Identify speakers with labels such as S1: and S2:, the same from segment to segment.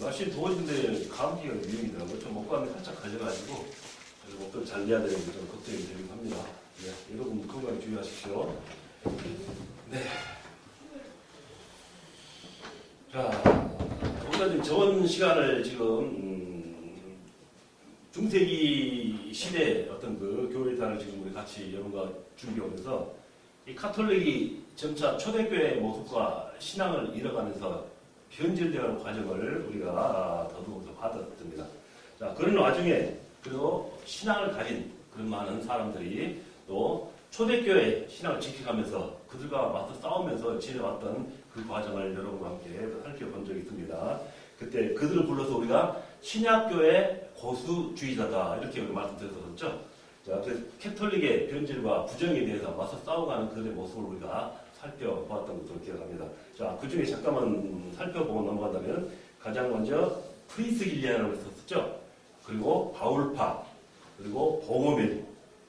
S1: 날씨 더워진데 감기가 유행이더라고요. 좀 목감이 살짝 걸려가지고 목도 잘 내야 되는데 좀 걱정이 되긴 합니다. 네, 여러분 건강 주의하십시오. 네. 자, 우리가 지금 저번 시간을 지금 중세기 시대 어떤 그 교회사를 지금 우리 같이 여러분과 준비하면서 이 카톨릭이 점차 초대교회의 모습과 신앙을 잃어가면서 변질되어가는 과정을 우리가 더더욱더 받았습니다. 자, 그런 와중에 그리고 신앙을 가진 그런 많은 사람들이 또 초대교회 신앙을 지켜가면서 그들과 맞서 싸우면서 지내왔던 그 과정을 여러분과 함께 살펴본 적이 있습니다. 그때 그들을 불러서 우리가 신약교회 고수주의자다 이렇게 말씀드렸었죠. 자, 그래서 캐톨릭의 변질과 부정에 대해서 맞서 싸워가는 그들의 모습을 우리가 살펴보았던 것으로 기억합니다. 자, 그 중에 잠깐만 살펴보고 넘어간다면 가장 먼저 프리스길리안이라고 했었죠. 그리고 바울파, 그리고 보모밀,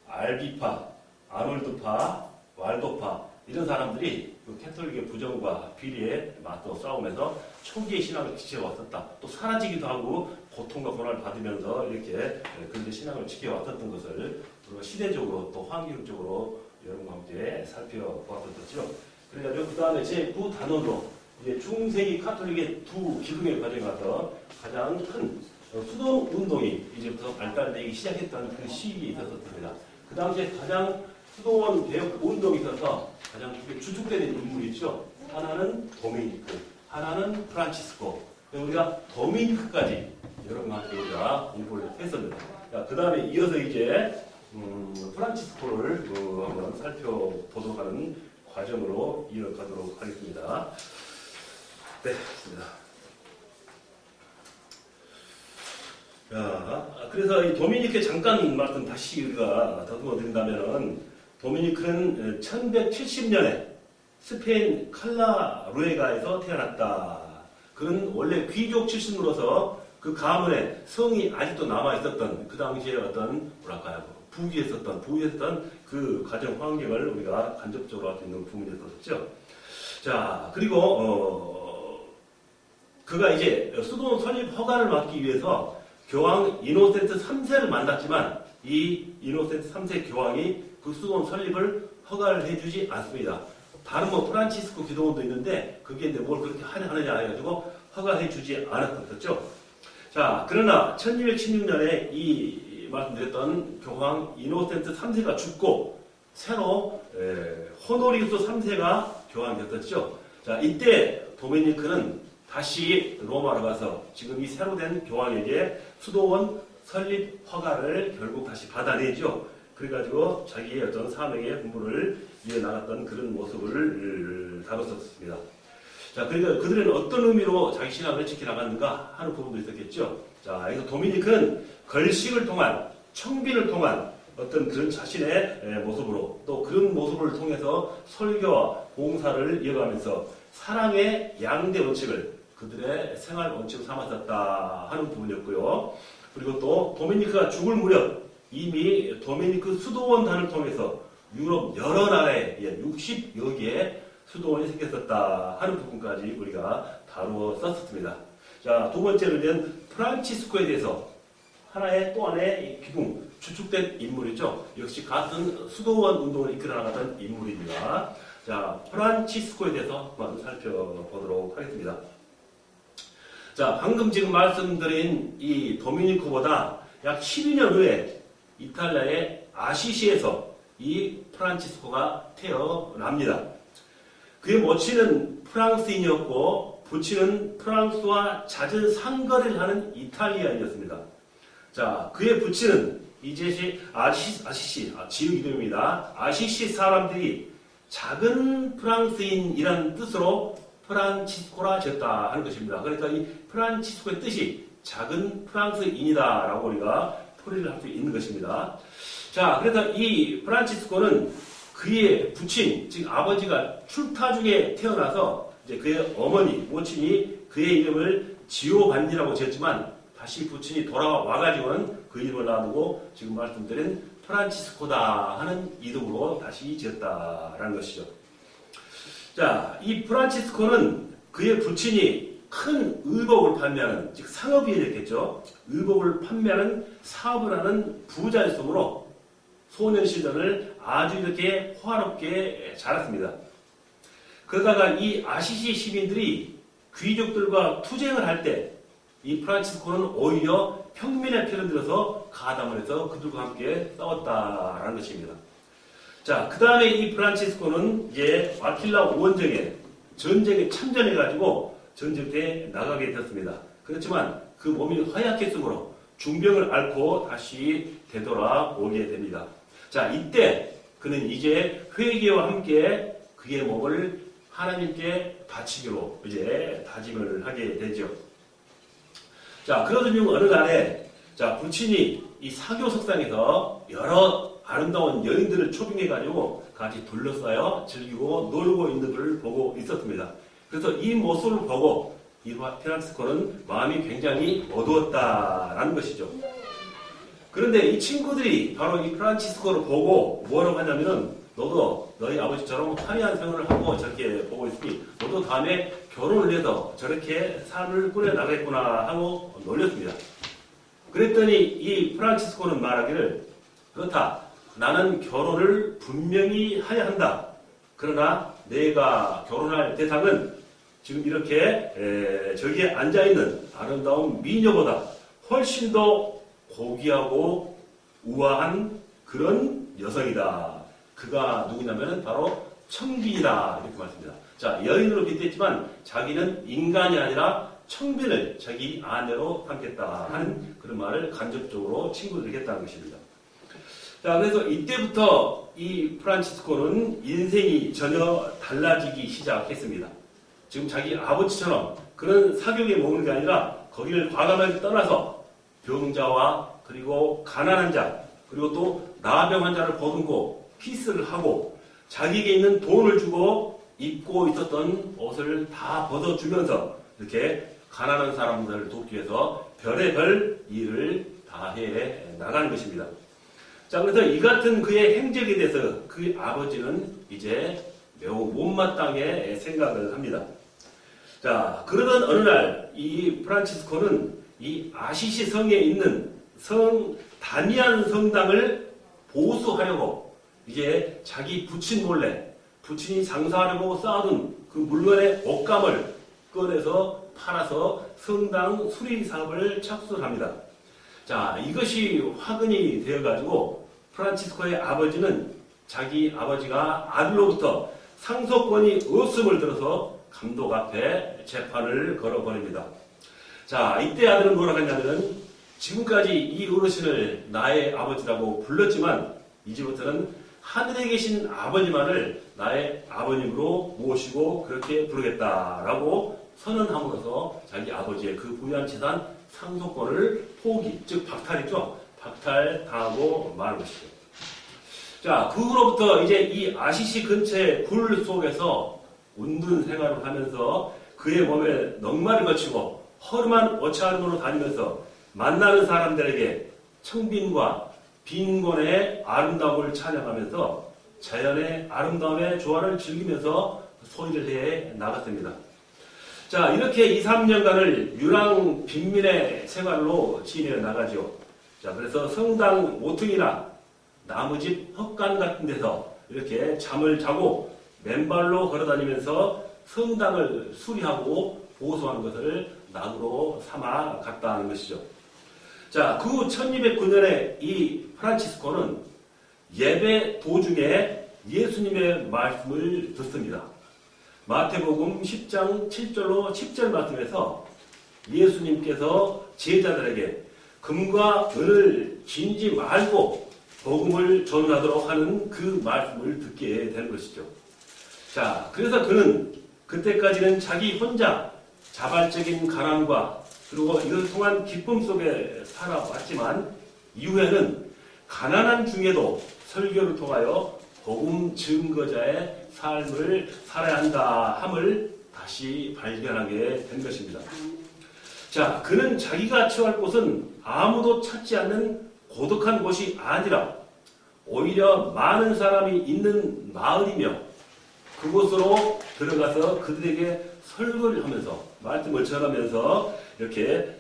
S1: 알비파, 아놀드파, 왈도파 이런 사람들이 그 캐톨릭의 부정과 비리에 맞서 싸우면서 초기의 신앙을 지켜왔었다. 또 사라지기도 하고 고통과 고난을 받으면서 이렇게 그들의 신앙을 지켜왔었던 것을 우리가 시대적으로 또 환경적으로 여러분과 함께 살펴보았었죠. 그래가지고 그 다음에 제9단원으로 이제 중세기 카톨릭의 두 기둥의 과정에 가서 가장 큰 수도 운동이 이제부터 발달되기 시작했던 그 시기에 있었습니다. 그 당시에 가장 수도원 개혁 운동이 있어서 가장 주축되는 인물이 있죠. 하나는 도미니크, 하나는 프란치스코. 우리가 도미니크까지 여러분과 함께 우리가 공부를 했습니다. 그 다음에 이어서 이제 프란치스코를 한번 살펴보도록 하는 과정으로 이어가도록 하겠습니다. 네, 좋습니다. 자, 그래서 이 도미니크의 잠깐 말씀 다시 우리가 더듬어 드린다면은 도미니크는 1170년에 스페인 칼라루에가에서 태어났다. 그는 원래 귀족 출신으로서 그 가문에 성이 아직도 남아 있었던 그 당시에 어떤 뭐랄까요 부유했었던 그 가정 환경을 우리가 간접적으로 알 수 있는 부분이었었죠. 자, 그리고 그가 이제 수도원 설립 허가를 받기 위해서 교황 이노센트 3세를 만났지만 이 이노센트 3세 교황이 그 수도원 설립을 허가를 해주지 않습니다. 다른 뭐 프란치스코 기도원도 있는데 그게 뭘 그렇게 하느냐 해가지고 허가해주지 않았었죠. 자, 그러나 1276년에 이 말씀드렸던 교황 이노센트 3세가 죽고 새로 호노리우스 3세가 교황이 됐었죠. 자, 이때 도미니크는 다시 로마로 가서 지금 이 새로 된 교황에게 수도원 설립 허가를 결국 다시 받아내죠. 그래가지고 자기의 어떤 사명의 공부를 이어나갔던 그런 모습을 다뤘었습니다. 자, 그러니까 그들은 어떤 의미로 자기 신앙을 지켜나갔는가 하는 부분도 있었겠죠. 자, 여기서 도미니크는 걸식을 통한, 청빈을 통한 어떤 그런 자신의 모습으로 또 그런 모습을 통해서 설교와 봉사를 이어가면서 사랑의 양대 원칙을 그들의 생활 원칙으로 삼았었다 하는 부분이었고요. 그리고 또 도미니크가 죽을 무렵 이미 도미니크 수도원단을 통해서 유럽 여러 나라에 60여 개의 수도원이 생겼었다 하는 부분까지 우리가 다루었었습니다. 자, 두 번째로는 프란치스코에 대해서 하나의 또 하나의 기둥, 주축된 인물이죠. 역시 같은 수도원 운동을 이끌어나갔던 인물입니다. 자, 프란치스코에 대해서 한번 살펴보도록 하겠습니다. 자, 방금 지금 말씀드린 이 도미니크보다 약 12년 후에 이탈리아의 아시시에서 이 프란치스코가 태어납니다. 그의 모친은 프랑스인이었고 부친은 프랑스와 잦은 상거래를 하는 이탈리아인이었습니다. 자, 그의 부친은 이제시 아시시 지역 이름입니다. 아시시 사람들이 작은 프랑스인이라는 뜻으로 프란치스코라 지었다 하는 것입니다. 그러니까 이 프란치스코의 뜻이 작은 프랑스인이다라고 우리가 풀이를 할 수 있는 것입니다. 자, 그래서 이 프란치스코는 그의 부친, 즉 아버지가 출타 중에 태어나서 이제 그의 어머니, 모친이 그의 이름을 지오반니라고 지었지만 다시 부친이 돌아와가지고는 그 이름을 놔두고 지금 말씀드린 프란치스코다 하는 이름으로 다시 지었다라는 것이죠. 자, 이 프란치스코는 그의 부친이 큰 의복을 판매하는, 즉 상업이 됐겠죠. 의복을 판매하는 사업을 하는 부자였으므로 소년 시절을 아주 이렇게 호화롭게 자랐습니다. 그러다가 이 아시시 시민들이 귀족들과 투쟁을 할 때 이 프란치스코는 오히려 평민의 편을 들어서 가담을 해서 그들과 함께 싸웠다라는 것입니다. 자, 그 다음에 이 프란치스코는 이제 아킬라 전쟁에 참전해가지고 전쟁터에 나가게 되었습니다. 그렇지만 그 몸이 허약했으므로 중병을 앓고 다시 되돌아오게 됩니다. 자, 이때 그는 이제 회개와 함께 그의 몸을 하나님께 바치기로 이제 다짐을 하게 되죠. 자, 그러던 중 어느 날에 자, 부친이 이 사교 석상에서 여러 아름다운 여인들을 초빙해가지고 같이 둘러싸여 즐기고 놀고 있는 것을 보고 있었습니다. 그래서 이 모습을 보고 이 프란치스코는 마음이 굉장히 어두웠다라는 것이죠. 그런데 이 친구들이 바로 이 프란치스코를 보고 뭐라고 하냐면은 너도 너희 아버지처럼 화려한 생활을 하고 저렇게 보고 있으니 너도 다음에 결혼을 해서 저렇게 삶을 꾸려나가겠구나 하고 놀렸습니다. 그랬더니 이 프란치스코는 말하기를 그렇다. 나는 결혼을 분명히 해야 한다. 그러나 내가 결혼할 대상은 지금 이렇게 저기에 앉아있는 아름다운 미녀보다 훨씬 더 고귀하고 우아한 그런 여성이다. 그가 누구냐면 바로 청빈이다. 이렇게 말씀합니다. 자, 여인으로 빗댔지만 자기는 인간이 아니라 청빈을 자기 아내로 삼겠다 하는 그런 말을 간접적으로 친구들에게 했다는 것입니다. 자, 그래서 이때부터 이 프란치스코는 인생이 전혀 달라지기 시작했습니다. 지금 자기 아버지처럼 그런 사교에 머무는 게 아니라 거기를 과감하게 떠나서 병자와 그리고 가난한 자 그리고 또 나병 환자를 보듬고 피스를 하고 자기에게 있는 돈을 주고 입고 있었던 옷을 다 벗어주면서 이렇게 가난한 사람들을 돕기 위해서 별의별 일을 다 해 나가는 것입니다. 자, 그래서 이 같은 그의 행적에 대해서 그 아버지는 이제 매우 못마땅해 생각을 합니다. 자, 그러던 어느 날 이 프란치스코는 이 아시시 성에 있는 성 다미안 성당을 보수하려고 이제 자기 부친 몰래 부친이 장사하려고 쌓아둔 그 물건의 옷감을 꺼내서 팔아서 성당 수리 사업을 착수합니다. 자, 이것이 화근이 되어가지고 프란치스코의 아버지는 자기 아버지가 아들로부터 상속권이 없음을 들어서 감독 앞에 재판을 걸어버립니다. 자, 이때 아들은 뭐라고 했냐면 지금까지 이 어르신을 나의 아버지라고 불렀지만 이제부터는 하늘에 계신 아버지만을 나의 아버님으로 모시고 그렇게 부르겠다라고 선언함으로써 자기 아버지의 그 부유한 재산 상속권을 포기, 즉 박탈이죠. 박탈당하고 마는 것이죠. 자, 그 후로부터 이제 이 아시시 근처의 굴 속에서 운둔 생활을 하면서 그의 몸에 넉마를 거치고 허름한 옷차림으로 다니면서 만나는 사람들에게 청빈과 빈곤의 아름다움을 찬양하면서 자연의 아름다움의 조화를 즐기면서 소리를 해 나갔습니다. 자, 이렇게 2, 3년간을 유랑 빈민의 생활로 지내 나가죠. 자, 그래서 성당 모퉁이나 나무집 헛간 같은 데서 이렇게 잠을 자고 맨발로 걸어다니면서 성당을 수리하고 보수하는 것을 낙으로 삼아 갔다는 것이죠. 자, 그 후 1209년에 이 프란치스코는 예배 도중에 예수님의 말씀을 듣습니다. 마태복음 10장 7절로 10절 말씀에서 예수님께서 제자들에게 금과 은을 진지 말고 복음을 전하도록 하는 그 말씀을 듣게 되는 것이죠. 자, 그래서 그는 그때까지는 자기 혼자 자발적인 가난과 그리고 이것을 통한 기쁨 속에 살아왔지만 이후에는 가난한 중에도 설교를 통하여 복음 증거자의 삶을 살아야 한다 함을 다시 발견하게 된 것입니다. 자, 그는 자기가 처할 곳은 아무도 찾지 않는 고독한 곳이 아니라 오히려 많은 사람이 있는 마을이며 그곳으로 들어가서 그들에게 설거를 하면서 말씀을 전하면서 이렇게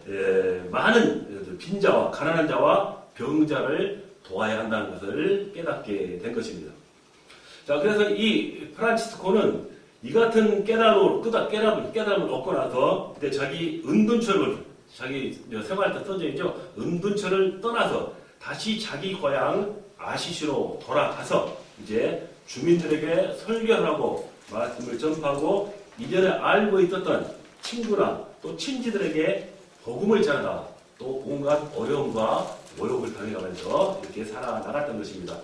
S1: 많은 빈자와 가난한 자와 병자를 도와야 한다는 것을 깨닫게 된 것입니다. 자, 그래서 이 프란치스코는 이 같은 깨달음을 얻고 나서 그때 자기 은둔처를 자기 생활 때 써져 있죠. 은둔처를 떠나서 다시 자기 고향 아시시로 돌아가서 이제 주민들에게 설교를 하고 말씀을 전파하고 이전에 알고 있었던 친구나 또 친지들에게 복음을 전하다 또 온갖 어려움과 모욕을 당해가면서 이렇게 살아나갔던 것입니다.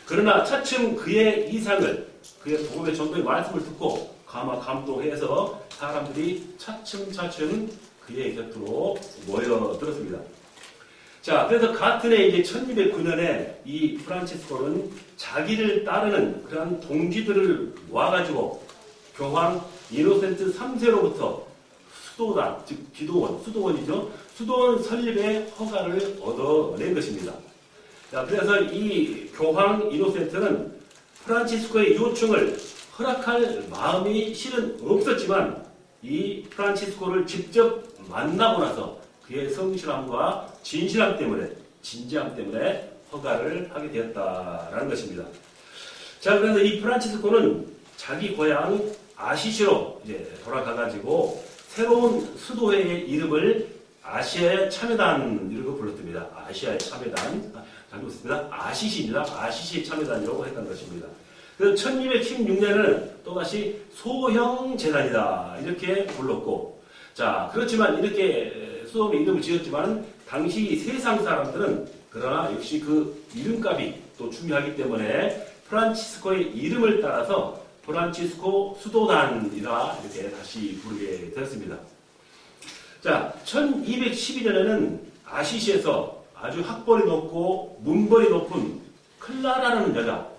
S1: 그러나 차츰 그의 이상을 그의 복음의 전도의 말씀을 듣고 감동해서 사람들이 차츰 그의 곁으로 모여들었습니다. 자, 그래서 같은 해 이제 1209년에 이 프란치스코는 자기를 따르는 그러한 동지들을 모아가지고 교황 이노센트 3세로부터 수도단, 즉 수도원이죠. 수도원 설립의 허가를 얻어낸 것입니다. 자, 그래서 이 교황 이노센트는 프란치스코의 요청을 허락할 마음이 실은 없었지만 이 프란치스코를 직접 만나고 나서 그의 성실함과 진실함 때문에 진지함 때문에 허가를 하게 되었다라는 것입니다. 자, 그래서 이 프란치스코는 자기 고향 아시시로 이제 돌아가가지고 새로운 수도회의 이름을 아시아의 참여단 이라고 불렀습니다. 아시아의 참여단, 잘못했습니다. 아시시입니다. 아시시 참여단이라고 했던 것입니다. 그래서 1216년에는 또다시 소형재단이다 이렇게 불렀고, 자, 그렇지만 이렇게 수도회 이름을 지었지만 당시 세상 사람들은 그러나 역시 그 이름값이 또 중요하기 때문에 프란치스코의 이름을 따라서 프란치스코 수도단이라 이렇게 다시 부르게 되었습니다. 자, 1212년에는 아시시에서 아주 학벌이 높고 문벌이 높은 클라라라는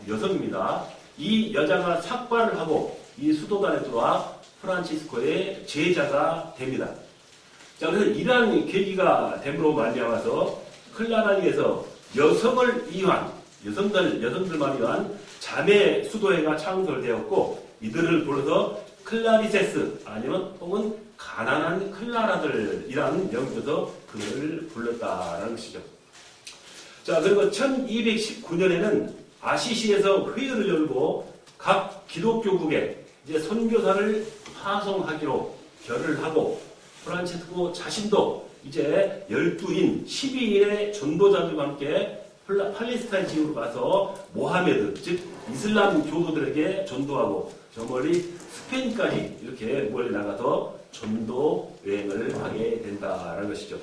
S1: 여성입니다. 이 여자가 삭발을 하고 이 수도단에 들어와 프란치스코의 제자가 됩니다. 자, 그래서 이러한 계기가 됨으로 말미암아서 클라라에서 여성들만 위한 자매 수도회가 창설되었고 이들을 불러서 클라리세스 아니면 혹은 가난한 클라라들이라는 명의로서 그들을 불렀다라는 것이죠. 자, 그리고 1219년에는 아시시에서 회의를 열고 각 기독교국에 이제 선교사를 파송하기로 결의를 하고 프란치스코 자신도 이제 12인, 12인의 전도자들과 함께 팔레스타인 지역으로 가서 모하메드, 즉 이슬람 교도들에게 전도하고 저 멀리 스페인까지 이렇게 멀리 나가서 전도 여행을 하게 된다라는 것이죠.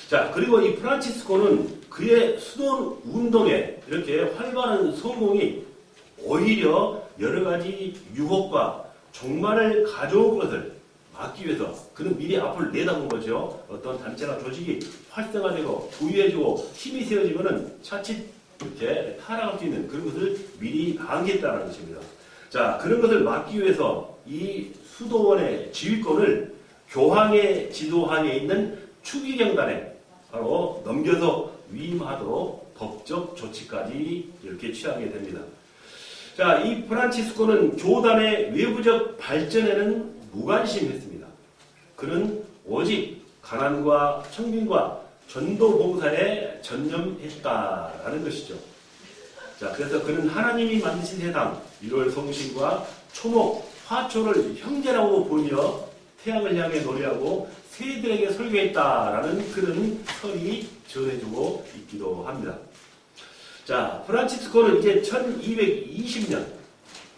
S1: 자, 그리고 이 프란치스코는 그의 수돈 운동에 이렇게 활발한 성공이 오히려 여러 가지 유혹과 종말을 가져올 것을 막기 위해서 그는 미리 앞을 내다본 거죠. 어떤 단체나 조직이 활성화되고 부유해지고 힘이 세워지면은 차칫 이렇게 타락할 수 있는 그런 것을 미리 방지했다는 것입니다. 자, 그런 것을 막기 위해서 이 수도원의 지휘권을 교황의 지도하에 있는 추기경단에 바로 넘겨서 위임하도록 법적 조치까지 이렇게 취하게 됩니다. 자, 이 프란치스코는 교단의 외부적 발전에는 무관심했습니다. 그는 오직 가난과 청빈과 전도 봉사에 전념했다라는 것이죠. 자, 그래서 그는 하나님이 만드신 세상, 1월 성신과 초목, 화초를 형제라고 보며 태양을 향해 노래하고 새들에게 설교했다라는 그런 설이 전해지고 있기도 합니다. 자, 프란치스코는 이제 1220년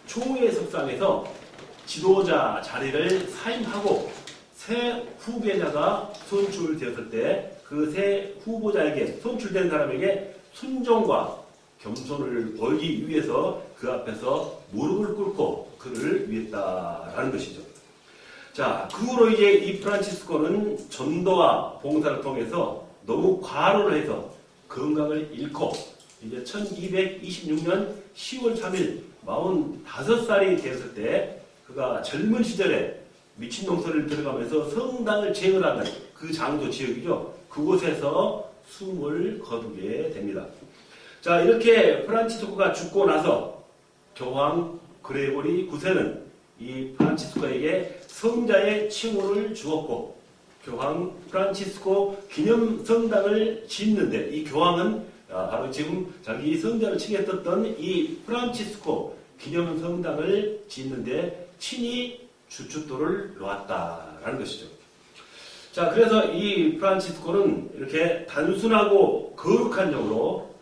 S1: 총회 석상에서 지도자 자리를 사임하고 새 후계자가 선출되었을 때 그 새 후보자에게 선출된 사람에게 순종과 겸손을 보이기 위해서 그 앞에서 무릎을 꿇고 그를 위했다라는 것이죠. 자, 그 후로 이제 이 프란치스코는 전도와 봉사를 통해서 너무 과로를 해서 건강을 잃고 이제 1226년 10월 3일 45살이 되었을 때 그가 젊은 시절에 미친농소를 들어가면서 성당을 제거하는 그 장소 지역이죠. 그곳에서 숨을 거두게 됩니다. 자, 이렇게 프란치스코가 죽고 나서 교황 그레고리 9세는 이 프란치스코에게 성자의 칭호를 주었고 교황 프란치스코 기념 성당을 짓는데 이 교황은 바로 지금 자기 성자를 칭했었던 이 프란치스코 기념 성당을 짓는데 친히 주춧돌을 놓았다라는 것이죠. 자, 그래서 이 프란치스코는 이렇게 단순하고 거룩한 영으로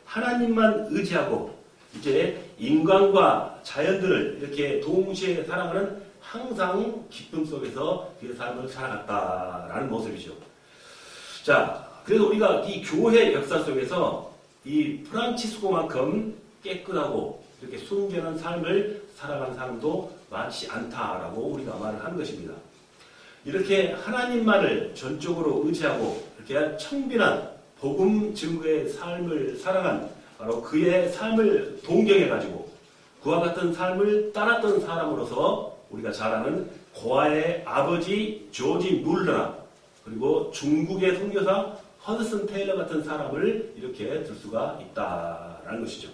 S1: 하나님만 의지하고 이제 인간과 자연들을 이렇게 동시에 사랑하는 항상 기쁨 속에서 그의 삶을 살아갔다라는 모습이죠. 자, 그래서 우리가 이 교회 역사 속에서 이 프란치스코만큼 깨끗하고 이렇게 순결한 삶을 살아가는 사람도 많지 않다라고 우리가 말을 하는 것입니다. 이렇게 하나님만을 전적으로 의지하고 이렇게 청빈한 복음 증거의 삶을 살아간 바로 그의 삶을 동경해가지고 그와 같은 삶을 따랐던 사람으로서 우리가 잘 아는 고아의 아버지 조지 물러나 그리고 중국의 선교사 허드슨 테일러 같은 사람을 이렇게 들 수가 있다라는 것이죠.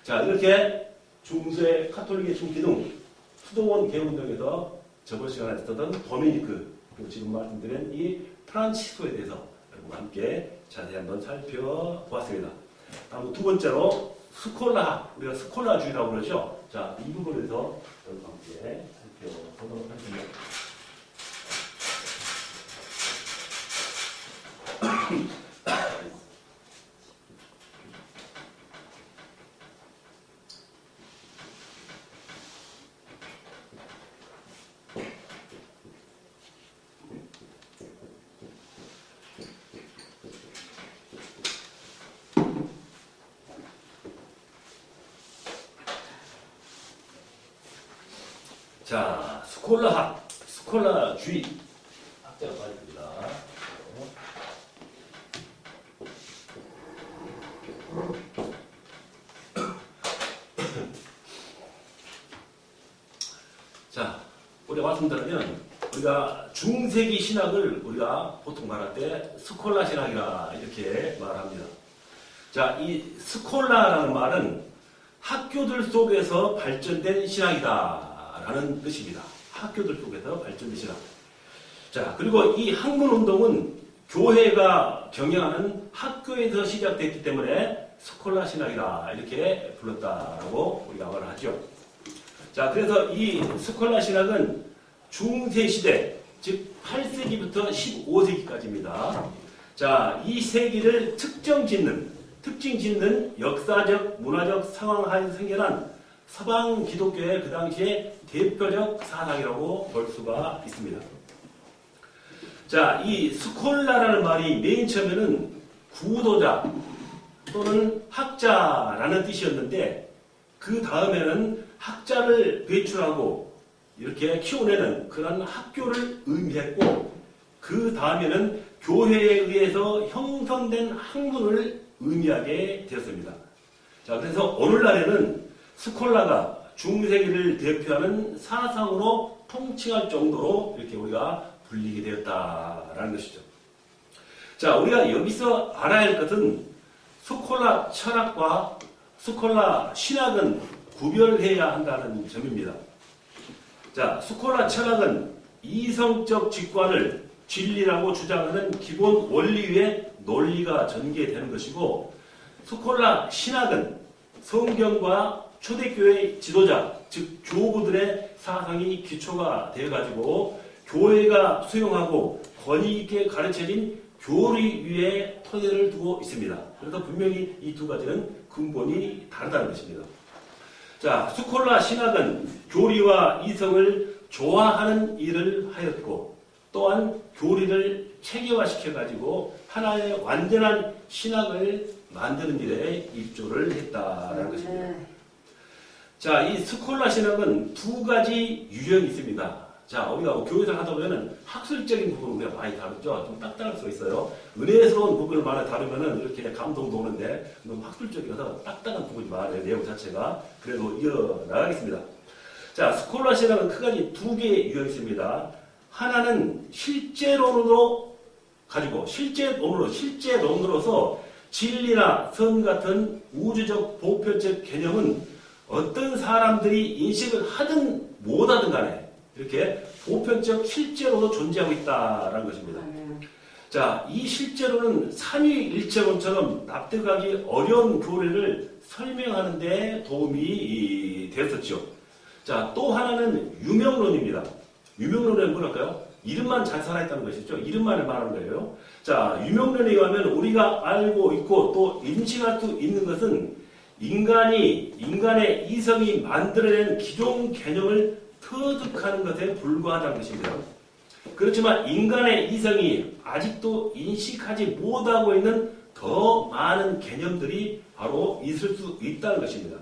S1: 자, 이렇게 중세 카톨릭의 중기둥 수도원 개운동에서 저번 시간에 했던 도미니크 그리고 지금 말씀드린 이 프란치스코에 대해서 여러분과 함께 자세히 한번 살펴보았습니다. 다음 두 번째로 스콜라, 우리가 스콜라주의라고 그러죠. 자, 이 부분에서 여러분과 함께 살펴보도록 하겠습니다. 자, 스콜라학, 스콜라주의 학자가 빠집니다. 자, 우리가 말씀드리면 우리가 중세기 신학을 우리가 보통 말할 때 스콜라 신학이라 이렇게 말합니다. 자, 이 스콜라라는 말은 학교들 속에서 발전된 신학이다 라는 뜻입니다. 학교들 속에서 발전된 신학. 자, 그리고 이 학문운동은 교회가 경영하는 학교에서 시작됐기 때문에 스콜라 신학이다 이렇게 불렀다라고 우리가 말을 하죠. 자, 그래서 이 스콜라 신학은 중세시대, 즉 8세기부터 15세기까지입니다. 자, 이 세기를 특징 짓는 역사적, 문화적 상황 하에서 생겨난 서방 기독교의 그 당시에 대표적 사상이라고 볼 수가 있습니다. 자, 이 스콜라라는 말이 맨 처음에는 구도자 또는 학자라는 뜻이었는데 그 다음에는 학자를 배출하고 이렇게 키워내는 그런 학교를 의미했고 그 다음에는 교회에 의해서 형성된 학문을 의미하게 되었습니다. 자, 그래서 오늘날에는 스콜라가 중세기를 대표하는 사상으로 통칭할 정도로 이렇게 우리가 불리게 되었다라는 것이죠. 자, 우리가 여기서 알아야 할 것은 스콜라 철학과 스콜라 신학은 구별해야 한다는 점입니다. 자, 스콜라 철학은 이성적 직관을 진리라고 주장하는 기본 원리 위에 논리가 전개되는 것이고 스콜라 신학은 성경과 초대교회 지도자, 즉 교부들의 사상이 기초가 되어가지고 교회가 수용하고 권위 있게 가르쳐진 교리 위에 토대를 두고 있습니다. 그래서 분명히 이 두 가지는 근본이 다르다는 것입니다. 자, 스콜라 신학은 교리와 이성을 조화하는 일을 하였고 또한 교리를 체계화시켜가지고 하나의 완전한 신학을 만드는 일에 입조를 했다는 것입니다. 자, 이 스콜라 신학은 두 가지 유형이 있습니다. 자, 우리가 교회에서 하다 보면은 학술적인 부분을 우리가 많이 다루죠. 좀 딱딱할 수 있어요. 은혜스러운 부분을 많이 다루면은 이렇게 감동도 오는데 너무 학술적이어서 딱딱한 부분이 많아요. 내용 자체가. 그래도 이어나가겠습니다. 자, 스콜라 신학은 크게 두 개의 유형이 있습니다. 하나는 실제론으로 가지고 실제론으로서 진리나 선 같은 우주적 보편적 개념은 어떤 사람들이 인식을 하든 못하든 간에 이렇게 보편적 실제로도 존재하고 있다는 것입니다. 자, 이 실제로는 삼위일체론처럼 납득하기 어려운 교리를 설명하는 데 도움이 되었었죠. 자, 또 하나는 유명론입니다. 유명론은 뭐랄까요? 이름만 잘 살아있다는 것이죠. 이름만을 말하는 거예요. 자, 유명론에 의하면 우리가 알고 있고 또 인식할 수 있는 것은 인간의 이성이 만들어낸 기존 개념을 터득하는 것에 불과하다는 것입니다. 그렇지만 인간의 이성이 아직도 인식하지 못하고 있는 더 많은 개념들이 바로 있을 수 있다는 것입니다.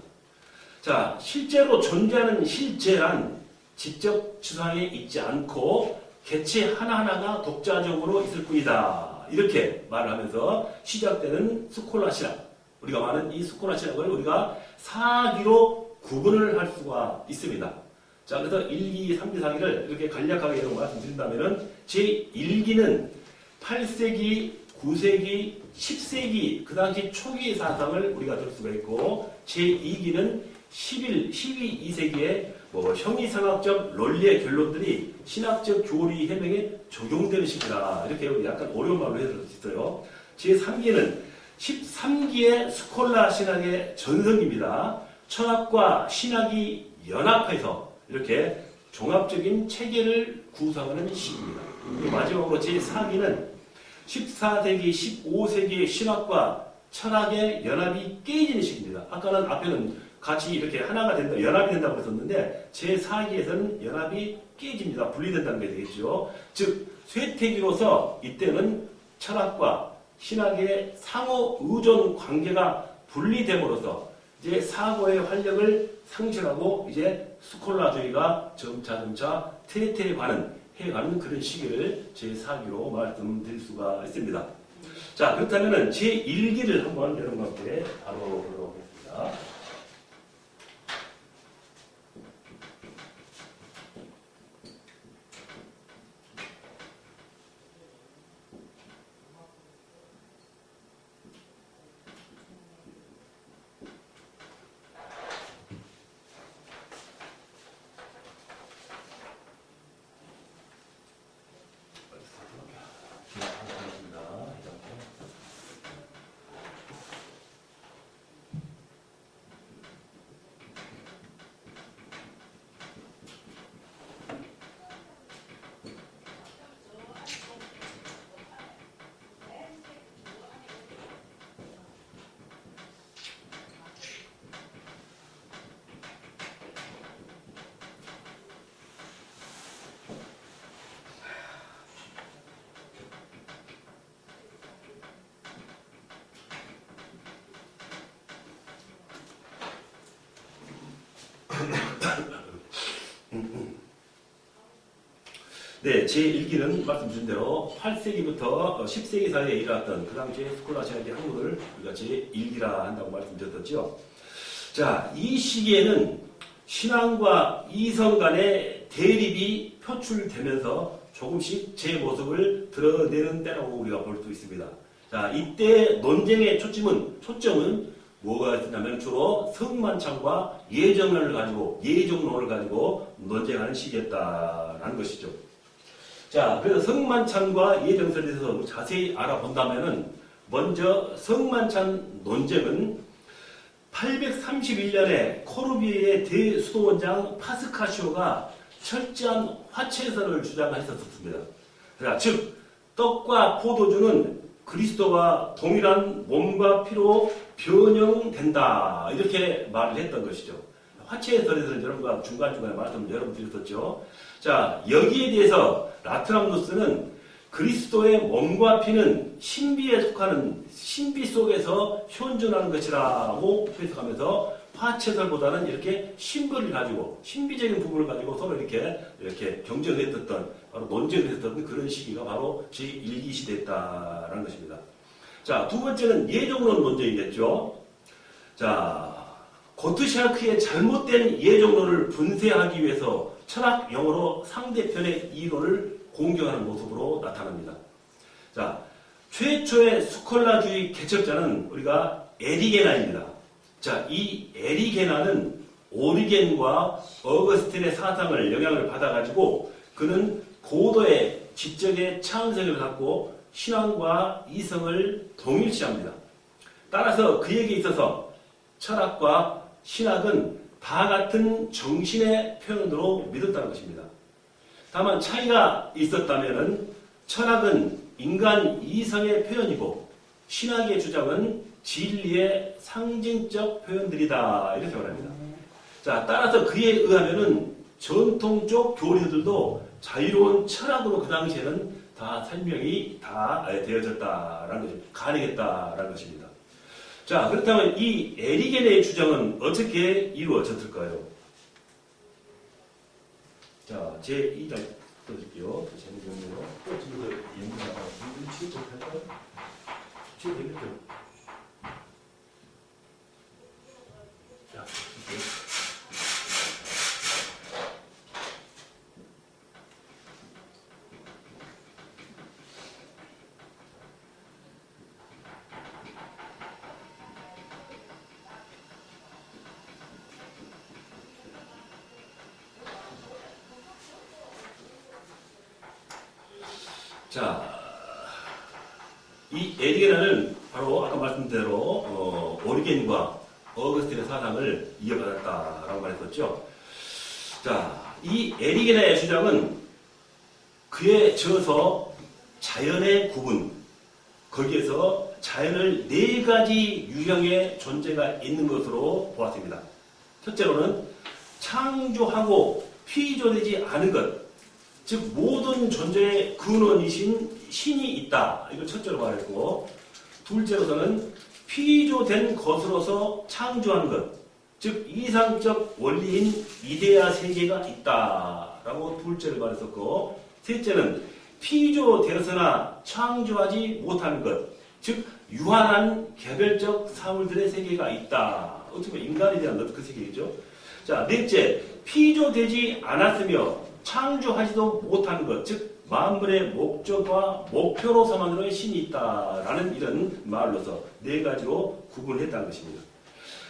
S1: 자, 실제로 존재하는 실제란 지적 추상에 있지 않고 개체 하나하나가 독자적으로 있을 뿐이다. 이렇게 말을 하면서 시작되는 스콜라 신학. 우리가 말하는 이 스콜라 신학을 우리가 사기로 구분을 할 수가 있습니다. 자, 그래서 1기, 3기, 4기를 이렇게 간략하게 이런 말씀드린다면은 제1기는 8세기, 9세기, 10세기 그 당시 초기 사상을 우리가 들 수가 있고 제2기는 12, 2세기에 형이상학적 논리의 결론들이 신학적 교리 해명에 적용되는 시기다. 이렇게 약간 어려운 말로 해서 있어요. 제3기는 13기의 스콜라 신학의 전성기입니다. 철학과 신학이 연합해서 이렇게 종합적인 체계를 구성하는 시기입니다. 마지막으로 제4기는 14세기, 15세기의 신학과 철학의 연합이 깨지는 시기입니다. 아까는 앞에는 같이 이렇게 하나가 된다, 연합이 된다고 했었는데 제4기에서는 연합이 깨집니다. 분리된다는 게 되겠죠. 즉 쇠퇴기로서 이때는 철학과 신학의 상호 의존 관계가 분리됨으로써 이제 사고의 활력을 상실하고 이제 스콜라주의가 점차 퇴퇴해가는 그런 시기를 제4기로 말씀드릴 수가 있습니다. 자, 그렇다면 제1기를 한번 여러분께 다뤄보도록 하겠습니다. 네, 제1기는 말씀드린 대로 8세기부터 10세기 사이에 일어났던 그 당시에 스콜라 신학의 학문을 우리가 제1기라 한다고 말씀드렸죠. 자, 이 시기에는 신앙과 이성 간의 대립이 표출되면서 조금씩 제 모습을 드러내는 때라고 우리가 볼 수 있습니다. 자, 이때 논쟁의 초점은 뭐가 있냐면 주로 성만찬과 예정론을 가지고 논쟁하는 시기였다라는 것이죠. 자, 그래서 성만찬과 예정설에 대해서 자세히 알아본다면은 먼저 성만찬 논쟁은 831년에 코르비에의 대수도원장 파스카시오가 철저한 화채설을 주장했었습니다. 자, 즉 떡과 포도주는 그리스도와 동일한 몸과 피로 변형된다 이렇게 말을 했던 것이죠. 화채설에서는 여러분과 중간중간에 말씀을 여러분드렸었죠. 자, 여기에 대해서 라트람누스는 그리스도의 몸과 피는 신비에 속하는 신비 속에서 현존하는 것이라고 해석하면서 화채설보다는 이렇게 신비를 가지고 신비적인 부분을 가지고 서로 이렇게 경쟁했었던 바로 논쟁을 했었던 그런 시기가 바로 제1기 시대였다라는 것입니다. 자, 두 번째는 예정론 논쟁이겠죠. 자, 고트샤크의 잘못된 예정론을 분쇄하기 위해서 철학 용어로 상대편의 이론을 공격하는 모습으로 나타납니다. 자, 최초의 스콜라주의 개척자는 우리가 에리게나입니다. 자, 이 에리게나는 오리겐과 어거스틴의 사상을 영향을 받아가지고 그는 고도의 지적의 창의성을 갖고 신앙과 이성을 동일시합니다. 따라서 그에게 있어서 철학과 신학은 다 같은 정신의 표현으로 믿었다는 것입니다. 다만 차이가 있었다면 철학은 인간 이성의 표현이고 신학의 주장은 진리의 상징적 표현들이다. 이렇게 말합니다. 자, 따라서 그에 의하면은 전통적 교리들도 자유로운 철학으로 그 당시에는 다 설명이 다 되어졌다라는 것입니다. 가능했다라는 것입니다. 자, 그렇다면 이 에리겐의 주장은 어떻게 이루어졌을까요? 자, 제 2장 떠줄게요. 재미있네요. 또 지금 연구하다가 치우고 할까요? 치우고 되겠죠? 자, 자, 이 에리게나는 바로 아까 말씀대로 오리겐과 어거스틴의 사상을 이어받았다라고 말했었죠. 자, 이 에리게나의 주장은 그에 저어서 자연의 구분, 거기에서 자연을 네 가지 유형의 존재가 있는 것으로 보았습니다. 첫째로는 창조하고 피조되지 않은 것, 즉 모든 존재의 근원이신 신이 있다. 이걸 첫째로 말했고, 둘째로서는 피조된 것으로서 창조한 것, 즉 이상적 원리인 이데아 세계가 있다라고 둘째를 말했었고, 셋째는 피조되어서나 창조하지 못한 것, 즉 유한한 개별적 사물들의 세계가 있다. 어떻게 보면 인간에 대한 그 세계이죠. 자, 넷째, 피조되지 않았으며 창조하지도 못한 것, 즉 만물의 목적과 목표로 삼아놓은 신이 있다라는 이런 말로서 네 가지로 구분했다는 것입니다.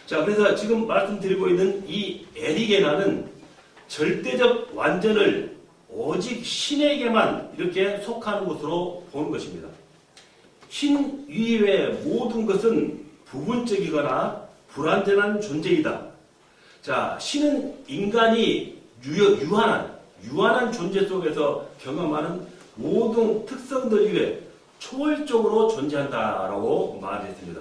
S1: 자, 그래서 지금 말씀드리고 있는 이 에리게나는 절대적 완전을 오직 신에게만 이렇게 속하는 것으로 보는 것입니다. 신 이외의 모든 것은 부분적이거나 불완전한 존재이다. 자, 신은 인간이 유한한 존재 속에서 경험하는 모든 특성들 이외에 초월적으로 존재한다라고 말했습니다.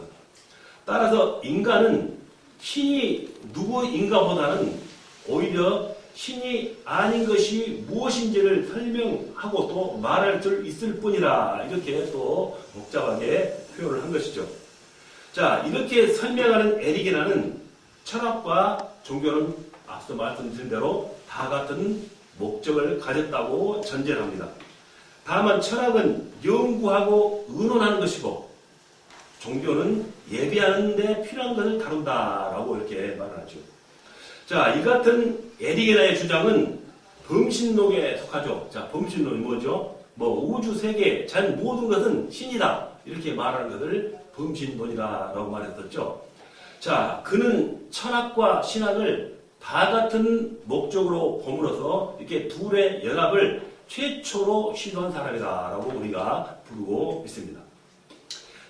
S1: 따라서 인간은 신이 누구인가보다는 오히려 신이 아닌 것이 무엇인지를 설명하고 또 말할 수 있을 뿐이라 이렇게 또 복잡하게 표현을 한 것이죠. 자, 이렇게 설명하는 에리게나는 철학과 종교는 앞서 말씀드린 대로 다 같은 목적을 가졌다고 전제를 합니다. 다만 철학은 연구하고 의논하는 것이고 종교는 예배하는 데 필요한 것을 다룬다라고 이렇게 말하죠. 자, 이 같은 에리게나의 주장은 범신론에 속하죠. 자, 범신론이 뭐죠? 우주, 세계, 자연 모든 것은 신이다. 이렇게 말하는 것을 범신론이라고 말했었죠. 자, 그는 철학과 신학을 다 같은 목적으로 보므로서 이렇게 둘의 연합을 최초로 시도한 사람이다라고 우리가 부르고 있습니다.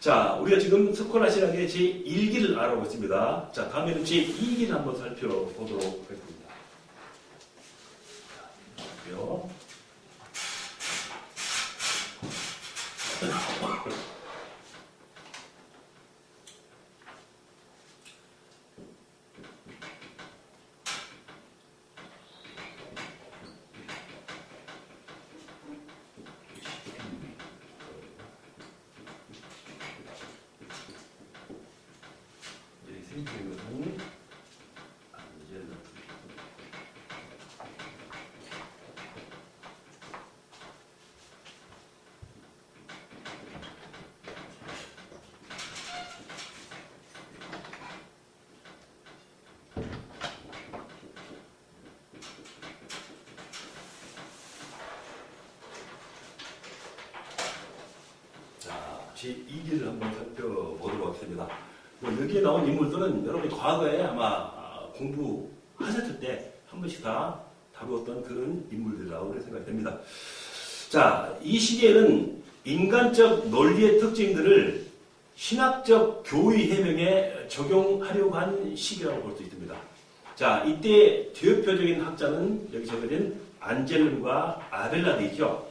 S1: 자, 우리가 지금 스콜라 신학의 제1기를 알아보고 있습니다. 자, 다음에는 제2기를 한번 살펴보도록 하겠습니다. 제2기를 한번 살펴보도록 하겠습니다. 여기에 나온 인물들은 여러분이 과거에 아마 공부하신 하셨을 때 한 번씩 다 다루었던 그런 인물들이라고 생각이 됩니다. 자, 이 시기에는 인간적 논리의 특징들을 신학적 교의 해명에 적용하려고 한 시기라고 볼 수 있습니다. 자, 이때 대표적인 학자는 여기 적어진 안젤름과 아벨라드이죠.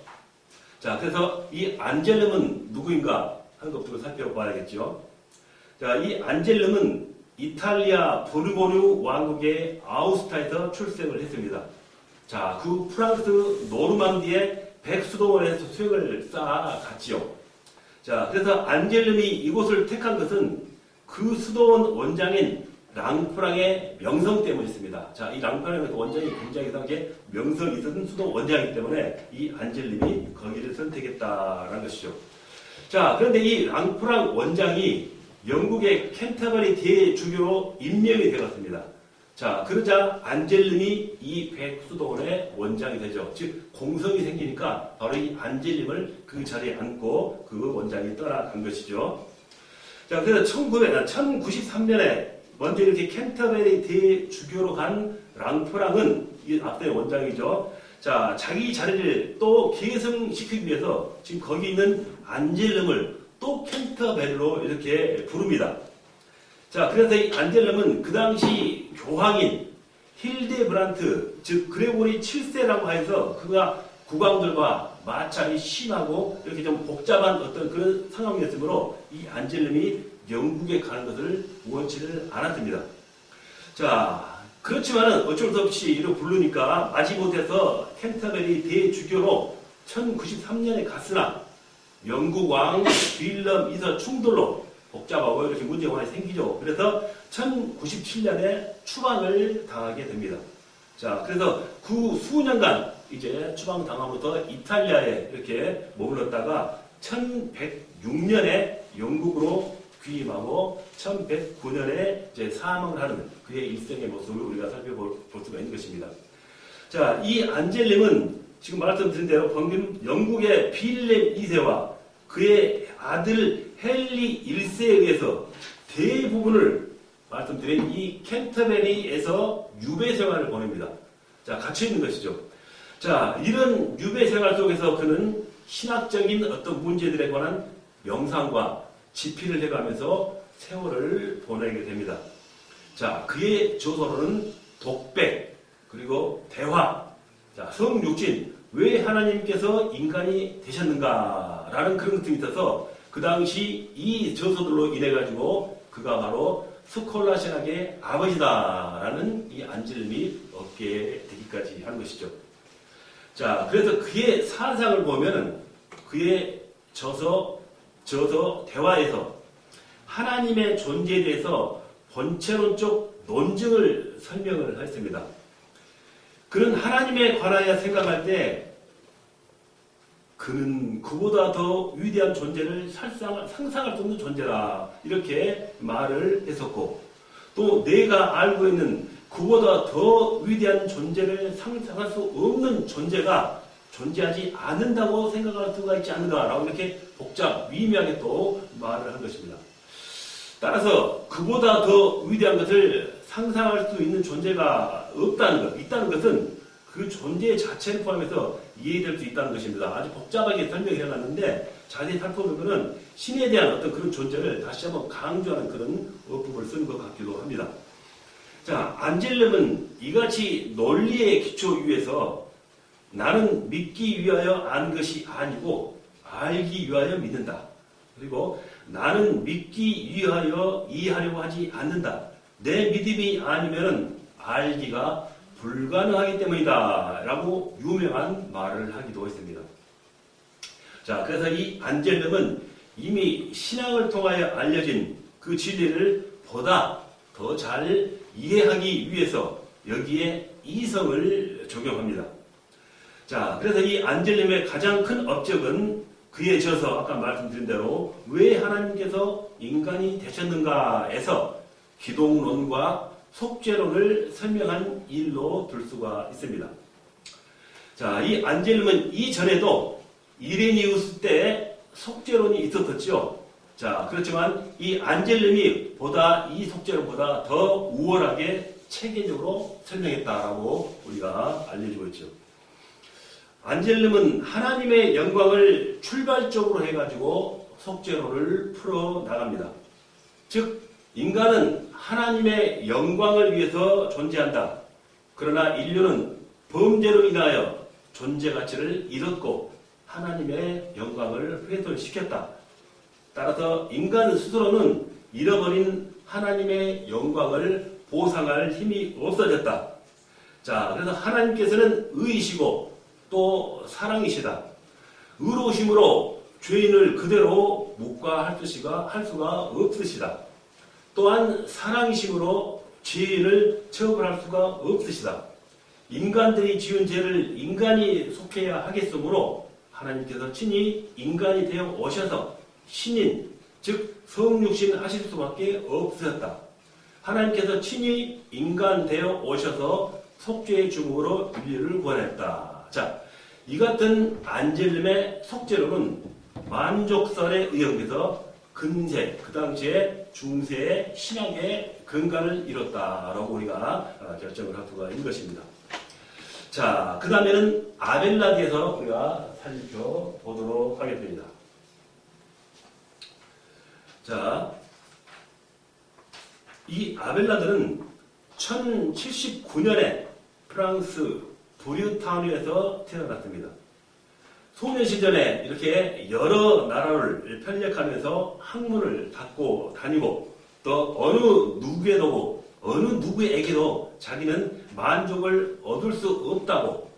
S1: 자, 그래서 이 안젤름은 누구인가 하는 것부터 살펴봐야겠죠. 자, 이 안젤름은 이탈리아 보르고뉴 왕국의 아우스타에서 출생을 했습니다. 자, 그 프랑스 노르망디의 백수도원에서 수행을 쌓아갔지요. 자, 그래서 안젤름이 이곳을 택한 것은 그 수도원 원장인 랑프랑의 명성 때문이었습니다. 자, 이 랑프랑의 원장이 굉장히 이상하게 명성이 있었던 수도원 원장이기 때문에 이 안젤름이 거기를 선택했다라는 것이죠. 자, 그런데 이 랑프랑 원장이 영국의 캔터버리 대주교로 임명이 되었습니다. 자, 그러자 안젤름이 이 백수도원의 원장이 되죠. 즉, 공성이 생기니까 바로 이 안젤름을 그 자리에 앉고 그 원장이 떠나간 것이죠. 자, 그래서 1093년에 먼저 이렇게 캔터베리 대주교로 간 랑프랑은 이 앞에 원장이죠. 자, 자기 자리를 또 계승시키기 위해서 지금 거기 있는 안젤름을 또 캔터베리로 이렇게 부릅니다. 자, 그래서 이 안젤름은 그 당시 교황인 힐데브란트, 즉 그레고리 7세라고 해서 그가 국왕들과 마찰이 심하고 이렇게 좀 복잡한 어떤 그런 상황이었으므로 이 안젤름이 영국에 가는 것을 원치를 않았습니다. 자, 그렇지만은 어쩔 수 없이 이를 부르니까 마지못해서 캔터베리 대주교로 1093년에 갔으나 영국 왕 윌럼 2세 충돌로 복잡하고 이렇게 문제가 많이 생기죠. 그래서 1097년에 추방을 당하게 됩니다. 자, 그래서 그 수년간 이제 추방당함으로부터 이탈리아에 이렇게 머물렀다가 1106년에 영국으로 귀임하고 1109년에 이제 사망을 하는 그의 일생의 모습을 우리가 살펴볼 수가 있는 것입니다. 자, 이 안젤름은 지금 말씀드린 대로 방금 영국의 필립 2세와 그의 아들 헨리 1세에 의해서 대부분을 말씀드린 이 캔터베리에서 유배 생활을 보냅니다. 자, 갇혀 있는 것이죠. 자, 이런 유배 생활 속에서 그는 신학적인 어떤 문제들에 관한 명상과 집필을 해가면서 세월을 보내게 됩니다. 자, 그의 저서로는 독백, 그리고 대화, 자, 성육신, 왜 하나님께서 인간이 되셨는가? 라는 그런 것들이 있어서 그 당시 이 저서들로 인해가지고 그가 바로 스콜라 신학의 아버지다라는 이 안젤름이 얻게 되기까지 한 것이죠. 자, 그래서 그의 사상을 보면은 그의 저서 대화에서 하나님의 존재에 대해서 본체론적 논증을 설명을 했습니다. 그는 하나님에 관하여 생각할 때 그는 그보다 더 위대한 존재를 상상할 수 없는 존재다 이렇게 말을 했었고, 또 내가 알고 있는 그보다 더 위대한 존재를 상상할 수 없는 존재가 존재하지 않는다고 생각할 수가 있지 않는가라고 이렇게 미미하게 또 말을 한 것입니다. 따라서 그보다 더 위대한 것을 상상할 수 있는 존재가 있다는 것은 그 존재 자체를 포함해서 이해될 수 있다는 것입니다. 아주 복잡하게 설명을 해놨는데 자세히 살펴보면 신에 대한 어떤 그런 존재를 다시 한번 강조하는 그런 어법을 쓰는 것 같기도 합니다. 자, 안젤름은 이같이 논리의 기초 위에서 나는 믿기 위하여 안 것이 아니고 알기 위하여 믿는다. 그리고 나는 믿기 위하여 이해하려고 하지 않는다. 내 믿음이 아니면 알기가 불가능하기 때문이다. 라고 유명한 말을 하기도 했습니다. 자, 그래서 이 안젤름은 이미 신앙을 통하여 알려진 그 진리를 보다 더 잘 이해하기 위해서 여기에 이성을 적용합니다. 자, 그래서 이 안젤름의 가장 큰 업적은 그의 저서 아까 말씀드린 대로 왜 하나님께서 인간이 되셨는가에서 기독론과 속죄론을 설명한 일로 들 수가 있습니다. 자, 이 안젤름은 이전에도 이레니우스 때 속죄론이 있었었죠. 자, 그렇지만 이 안젤름이 이 속죄론보다 더 우월하게 체계적으로 설명했다라고 우리가 알려주고 있죠. 안젤름은 하나님의 영광을 출발적으로 해가지고 속죄론을 풀어나갑니다. 즉 인간은 하나님의 영광을 위해서 존재한다. 그러나 인류는 범죄로 인하여 존재 가치를 잃었고 하나님의 영광을 훼손시켰다. 따라서 인간 스스로는 잃어버린 하나님의 영광을 보상할 힘이 없어졌다. 자, 그래서 하나님께서는 의이시고 또 사랑이시다. 의로우심으로 죄인을 그대로 묵과할 수가 없으시다. 또한 사랑이심으로 죄인을 처벌할 수가 없으시다. 인간들이 지은 죄를 인간이 속해야 하겠으므로 하나님께서 친히 인간이 되어 오셔서 신인, 즉 성육신 하실 수밖에 없으셨다. 하나님께서 친히 인간 되어 오셔서 속죄의 중으로 인류를 구원했다. 자, 이 같은 안젤름의 속죄론은 만족설에 의하면서 근세, 그 당시에 중세의 신학의 근간을 이뤘다라고 우리가 결정을 할 수가 있는 것입니다. 자, 그 다음에는 아벨라드에서 우리가 살펴보도록 하겠습니다. 자, 이 아벨라드는 1079년에 프랑스 브류타뉴에서 태어났습니다. 소년 시절에 이렇게 여러 나라를 편력하면서 학문을 닦고 다니고 또 어느 누구에게도 자기는 만족을 얻을 수 없다고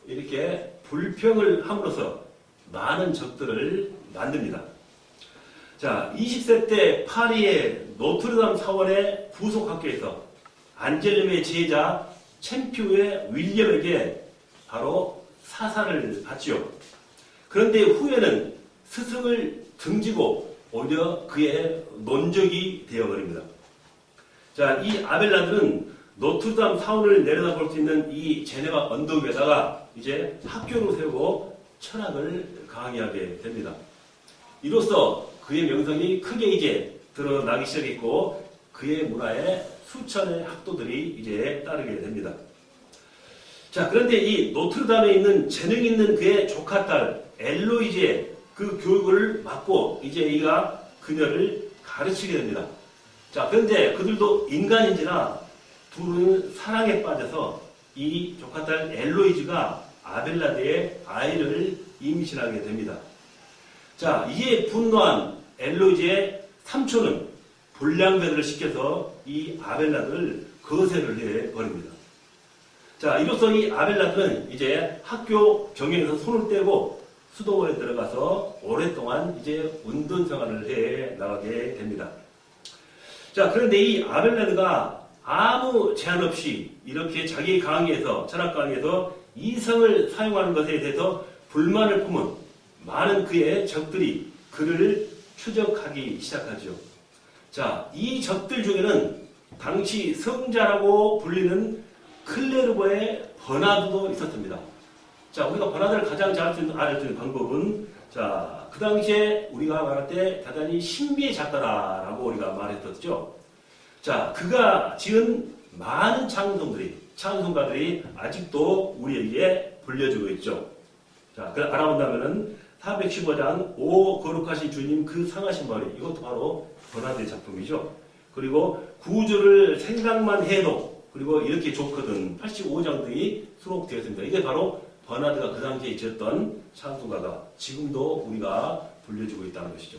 S1: 이렇게 불평을 함으로써 많은 적들을 만듭니다. 자, 20세 때 파리의 노트르담 사원의 부속학교에서 안젤름의 제자 챔퓨의 윌리엄에게 바로 사사를 받지요. 그런데 후에는 스승을 등지고 오히려 그의 논적이 되어버립니다. 자, 이 아벨라드는 노트르담 사원을 내려다볼 수 있는 이 제네바 언덕 위에다가 이제 학교를 세우고 철학을 강의하게 됩니다. 이로써 그의 명성이 크게 이제 드러나기 시작했고 그의 문화에 수천의 학도들이 이제 따르게 됩니다. 자, 그런데 이 노트르담에 있는 재능 있는 그의 조카 딸 엘로이즈의 그 교육을 받고 이제 이가 그녀를 가르치게 됩니다. 자, 그런데 그들도 인간인지라 둘은 사랑에 빠져서 이 조카 딸 엘로이즈가 아벨라드의 아이를 임신하게 됩니다. 자, 이에 분노한 엘로이즈의 삼촌은 불량배들을 시켜서 이 아벨라드를 거세를 해버립니다. 자, 이로써 이 아벨라드는 이제 학교 경영에서 손을 떼고 수도원에 들어가서 오랫동안 이제 운동 생활을 해 나가게 됩니다. 자, 그런데 이 아벨라드가 아무 제한 없이 이렇게 자기 강의에서, 철학 강의에서 이성을 사용하는 것에 대해서 불만을 품은 많은 그의 적들이 그를 추적하기 시작하죠. 자, 이 적들 중에는 당시 성자라고 불리는 클레르보의 버나드도 있었습니다. 자, 우리가 버나드를 가장 잘 알을 수 있는 방법은, 자, 그 당시에 우리가 말할 때 대단히 신비의 작가라고 우리가 말했었죠. 자, 그가 지은 많은 찬송가들이 아직도 우리에게 불려주고 있죠. 자, 그걸 알아본다면은 415장 오 거룩하신 주님 그 상하신 머리, 이것도 바로 버나드의 작품이죠. 그리고 구주를 생각만 해도, 그리고 이렇게 좋거든 85장들이 수록되었습니다. 이게 바로 버나드가 그 당시에 지었던 찬송가가 지금도 우리가 불려주고 있다는 것이죠.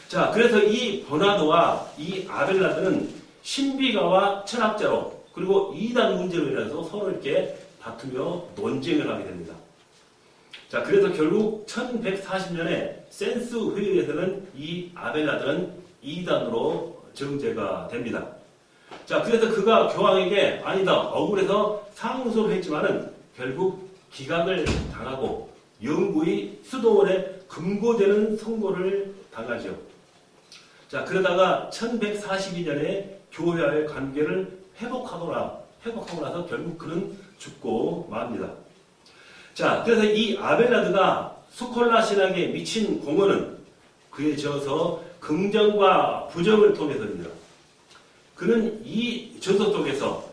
S1: 자, 그래서 이 버나드와 이 아벨라드는 신비가와 철학자로, 그리고 이단 문제로 인해서 서로 이렇게 다투며 논쟁을 하게 됩니다. 자, 그래서 결국 1140년에 센스 회의에서는 이 아벨라드는 이단으로 정죄가 됩니다. 자, 그래서 그가 교황에게 아니다, 억울해서 상소를 했지만은 결국 기각을 당하고 영구히 수도원에 금고되는 선고를 당하죠. 자, 그러다가 1142년에 교회와의 관계를 회복하고 나서 결국 그는 죽고 맙니다. 자, 그래서 이 아벨라드가 스콜라 신학에 미친 공헌은 그에 저어서 긍정과 부정을 통해서입니다. 그는 이 저서 속에서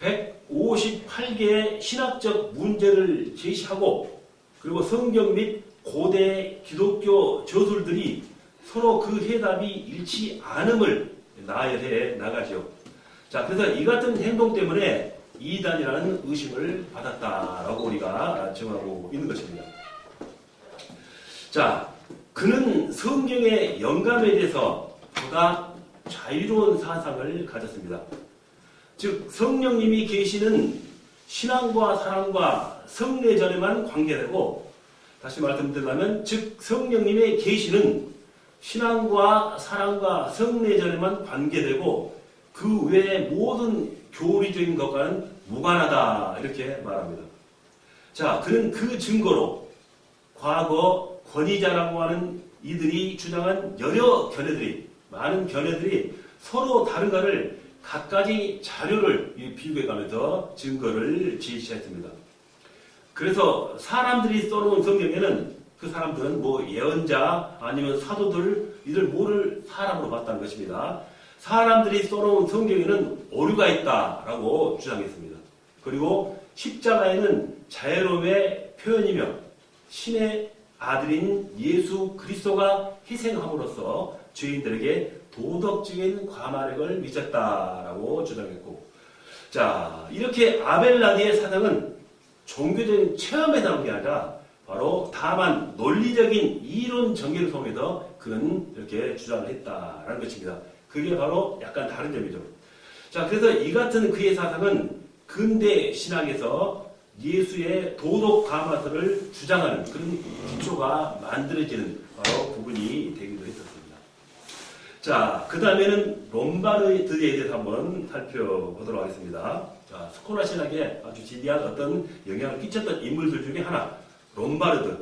S1: 158개의 신학적 문제를 제시하고 그리고 성경 및 고대 기독교 저술들이 서로 그 해답이 일치 않음을 나열해 나가죠. 자, 그래서 이 같은 행동 때문에 이단이라는 의심을 받았다라고 우리가 정하고 있는 것입니다. 자, 그는 성경의 영감에 대해서 보다 자유로운 사상을 가졌습니다. 즉 성령님이 계시는 신앙과 사랑과 성례전에만 관계되고, 다시 말씀드리면 즉 성령님의 계시는 신앙과 사랑과 성례전에만 관계되고 그 외의 모든 교리적인 것과는 무관하다 이렇게 말합니다. 자, 그는 그 증거로 과거 권위자라고 하는 이들이 주장한 여러 견해들이, 많은 견해들이 서로 다른가를 갖가지 자료를 비교해가면서 증거를 제시했습니다. 그래서 사람들이 써놓은 성경에는 그 사람들은 뭐 예언자 아니면 사도들 이들 모를 사람으로 봤다는 것입니다. 사람들이 써놓은 성경에는 오류가 있다라고 주장했습니다. 그리고 십자가에는 자애로움의 표현이며 신의 아들인 예수 그리스도가 희생함으로써 죄인들에게 도덕적인 과마력을 미쳤다라고 주장했고, 자, 이렇게 아벨라디의 사상은 종교적인 체험에 나온 게 아니라 바로 다만 논리적인 이론 전개를 통해서 그는 이렇게 주장을 했다라는 것입니다. 그게 바로 약간 다른 점이죠. 자, 그래서 이 같은 그의 사상은 근대 신학에서 예수의 도덕 가마서를 주장하는 그런 기초가 만들어지는 바로 부분이 되기도 했었습니다. 자, 그 다음에는 롬바르드에 대해서 한번 살펴보도록 하겠습니다. 자, 스콜라 신학에 아주 지대한 어떤 영향을 끼쳤던 인물들 중에 하나, 롬바르드.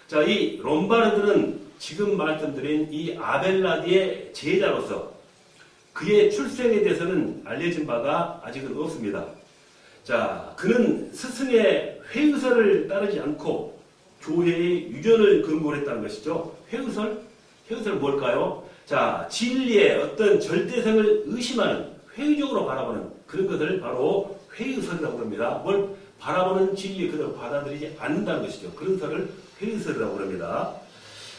S1: 자, 이 롬바르드는 지금 말씀드린 이 아벨라디의 제자로서 그의 출생에 대해서는 알려진 바가 아직은 없습니다. 자, 그는 스승의 회의설을 따르지 않고 교회의 유전을 근거로 했다는 것이죠. 회의설? 회의설은 뭘까요? 자, 진리의 어떤 절대성을 의심하는, 회의적으로 바라보는 그런 것을 바로 회의설이라고 합니다. 뭘 바라보는 진리 그대로 받아들이지 않는다는 것이죠. 그런 설을 회의설이라고 합니다.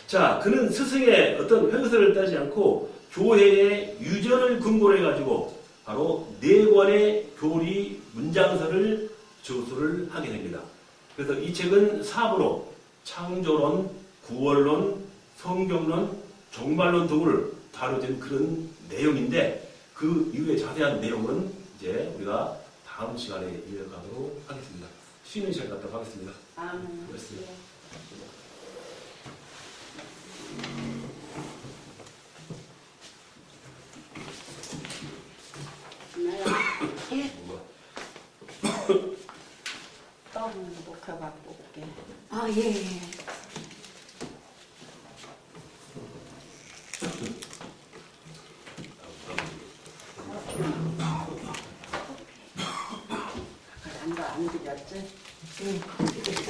S1: 자, 그는 스승의 어떤 회의설을 따르지 않고 교회의 유전을 근거로 해가지고 바로 4권의 교리 문장서를 저술을 하게 됩니다. 그래서 이 책은 4부로 창조론, 구원론, 성경론, 종말론 등을 다뤄진 그런 내용인데 그 이후에 자세한 내용은 이제 우리가 다음 시간에 이어가도록 하겠습니다. 쉬는 시간 갖도록 하겠습니다. 고맙습니다.
S2: 떡 목혀갖고 올게.
S3: 아, 예.
S2: 안 드렸지?
S3: 예.